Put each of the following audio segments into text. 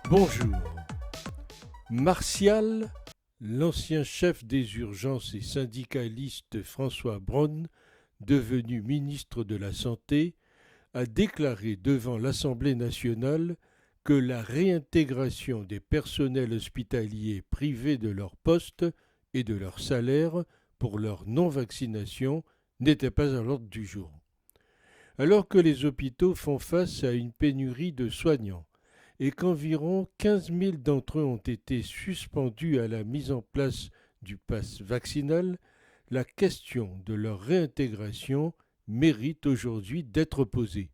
Bonjour. Martial, l'ancien chef des urgences et syndicaliste François Braun, devenu ministre de la Santé, a déclaré devant l'Assemblée nationale que la réintégration des personnels hospitaliers privés de leur poste et de leur salaire pour leur non-vaccination n'était pas à l'ordre du jour. Alors que les hôpitaux font face à une pénurie de soignants et qu'environ 15 000 d'entre eux ont été suspendus à la mise en place du pass vaccinal, la question de leur réintégration mérite aujourd'hui d'être posée.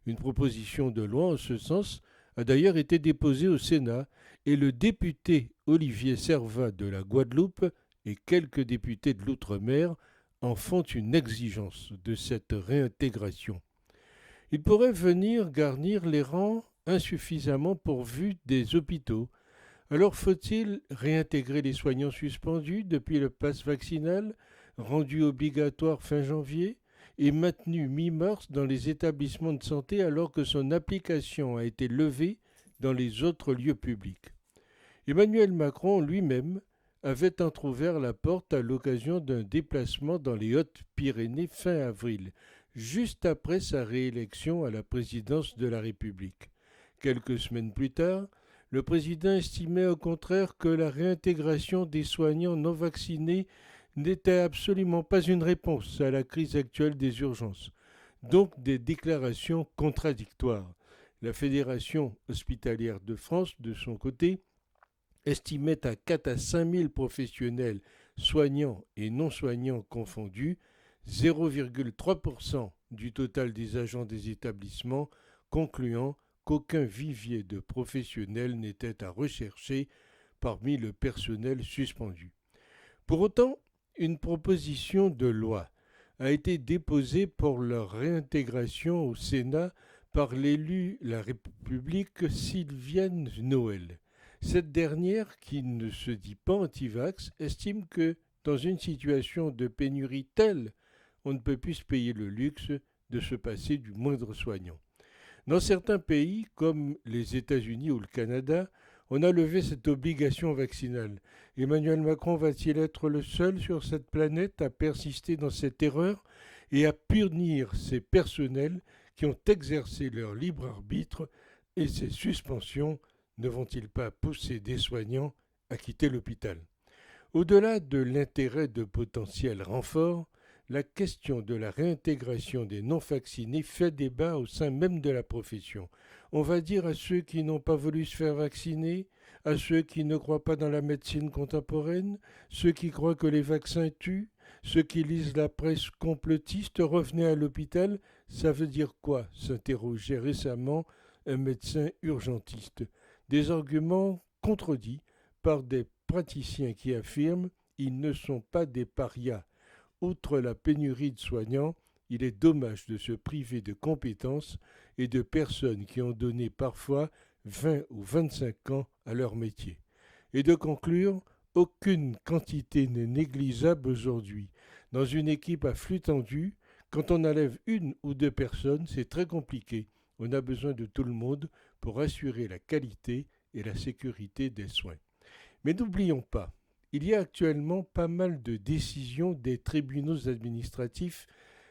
Une proposition de loi en ce sens a d'ailleurs été déposée au Sénat et le député Olivier Servat de la Guadeloupe et quelques députés de l'Outre-mer en font une exigence de cette réintégration. Il pourrait venir garnir les rangs insuffisamment pourvus des hôpitaux. Alors faut-il réintégrer les soignants suspendus depuis le pass vaccinal, rendu obligatoire fin janvier, et maintenu mi-mars dans les établissements de santé alors que son application a été levée dans les autres lieux publics. Emmanuel Macron lui-même avait entrouvert la porte à l'occasion d'un déplacement dans les Hautes-Pyrénées fin avril, juste après sa réélection à la présidence de la République. Quelques semaines plus tard, le président estimait au contraire que la réintégration des soignants non vaccinés n'était absolument pas une réponse à la crise actuelle des urgences. Donc des déclarations contradictoires. La Fédération hospitalière de France, de son côté, estimait à 4 à 5 000 professionnels soignants et non soignants confondus, 0,3% du total des agents des établissements, concluant qu'aucun vivier de professionnels n'était à rechercher parmi le personnel suspendu. Pour autant, une proposition de loi a été déposée pour leur réintégration au Sénat par l'élu La République Sylviane Noël. Cette dernière, qui ne se dit pas anti-vax, estime que dans une situation de pénurie telle, on ne peut plus se payer le luxe de se passer du moindre soignant. Dans certains pays, comme les États-Unis ou le Canada, on a levé cette obligation vaccinale. Emmanuel Macron va-t-il être le seul sur cette planète à persister dans cette erreur et à punir ces personnels qui ont exercé leur libre arbitre, et ces suspensions ne vont-ils pas pousser des soignants à quitter l'hôpital? Au-delà de l'intérêt de potentiels renforts, la question de la réintégration des non-vaccinés fait débat au sein même de la profession. On va dire à ceux qui n'ont pas voulu se faire vacciner, à ceux qui ne croient pas dans la médecine contemporaine, ceux qui croient que les vaccins tuent, ceux qui lisent la presse complotiste, revenez à l'hôpital, ça veut dire quoi? S'interrogeait récemment un médecin urgentiste. Des arguments contredits par des praticiens qui affirment ils ne sont pas des parias. Outre la pénurie de soignants, il est dommage de se priver de compétences et de personnes qui ont donné parfois 20 ou 25 ans à leur métier. Et de conclure, aucune quantité n'est négligeable aujourd'hui. Dans une équipe à flux tendu, quand on enlève une ou deux personnes, c'est très compliqué. On a besoin de tout le monde pour assurer la qualité et la sécurité des soins. Mais n'oublions pas, il y a actuellement pas mal de décisions des tribunaux administratifs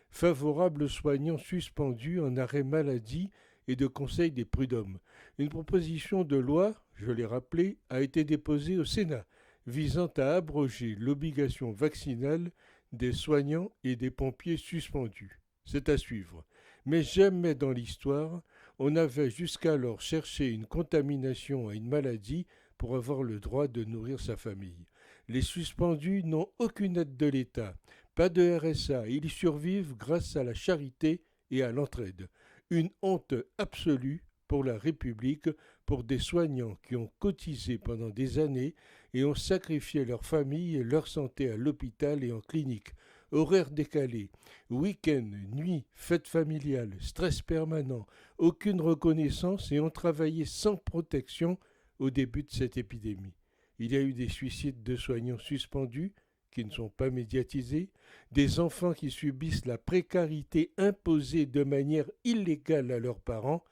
favorables aux soignants suspendus en arrêt maladie et de conseil des prud'hommes. Une proposition de loi, je l'ai rappelé, a été déposée au Sénat visant à abroger l'obligation vaccinale des soignants et des pompiers suspendus. C'est à suivre. Mais jamais dans l'histoire, on n'avait jusqu'alors cherché une contamination à une maladie pour avoir le droit de nourrir sa famille. Les suspendus n'ont aucune aide de l'État, pas de RSA, ils survivent grâce à la charité et à l'entraide. Une honte absolue pour la République, pour des soignants qui ont cotisé pendant des années et ont sacrifié leur famille et leur santé à l'hôpital et en clinique. Horaires décalés, week-ends, nuits, fêtes familiales, stress permanent, aucune reconnaissance et ont travaillé sans protection au début de cette épidémie. Il y a eu des suicides de soignants suspendus qui ne sont pas médiatisés, des enfants qui subissent la précarité imposée de manière illégale à leurs parents.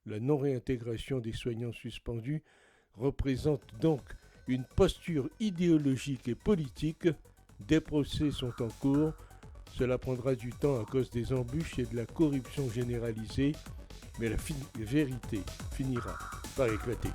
La non-réintégration des soignants suspendus représente donc une posture idéologique et politique. Des procès sont en cours. Cela prendra du temps à cause des embûches et de la corruption généralisée, mais la vérité finira par éclater.